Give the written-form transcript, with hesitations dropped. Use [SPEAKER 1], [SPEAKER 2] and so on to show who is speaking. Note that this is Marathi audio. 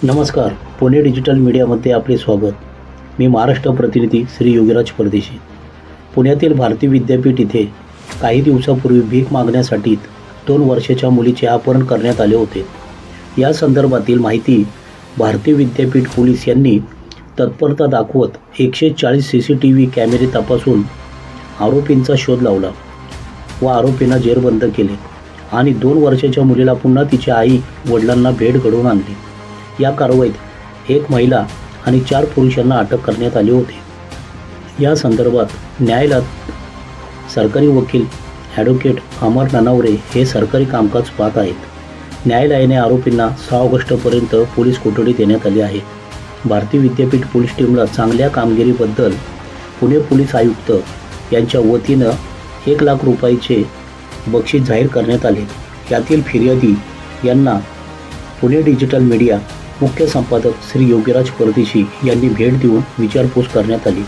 [SPEAKER 1] नमस्कार. पुणे डिजिटल मीडियामध्ये आपले स्वागत. मी महाराष्ट्र प्रतिनिधी श्री योगीराज परदेशी. पुण्यातील भारती विद्यापीठ इथे काही दिवसापूर्वी भीक मागण्यासाठी 2 वर्षाच्या मुलीचे अपहरण करण्यात आले होते. या संदर्भातील माहिती भारती विद्यापीठ पोलीस यांनी तत्परता दाखवत 140 CCTV कॅमेरे तपासून आरोपींचा शोध लावला व आरोपींना जेरबंद केले आणि 2 वर्षाच्या मुलीला पुन्हा तिच्या आई वडिलांना भेट घडवून आणली. या कारवाईत 1 महिला आणि 4 पुरुषांना अटक करण्यात आली होती. या संदर्भात न्यायालयात सरकारी वकील ॲडव्होकेट अमर ननावरे हे सरकारी कामकाज पाहत आहेत. न्यायालयाने आरोपींना 6 ऑगस्टपर्यंत पोलीस कोठडी देण्यात आली आहे. भारती विद्यापीठ पोलीस टीमला चांगल्या कामगिरीबद्दल पुणे पोलीस आयुक्त यांच्या वतीनं 1 लाख रुपयाचे बक्षीस जाहीर करण्यात आले. यातील फिर्यादी यांना पुणे डिजिटल मीडिया मुख्य संपादक श्री योगीराज परदेशी यांनी भेट देऊन विचारपूस करण्यात आली.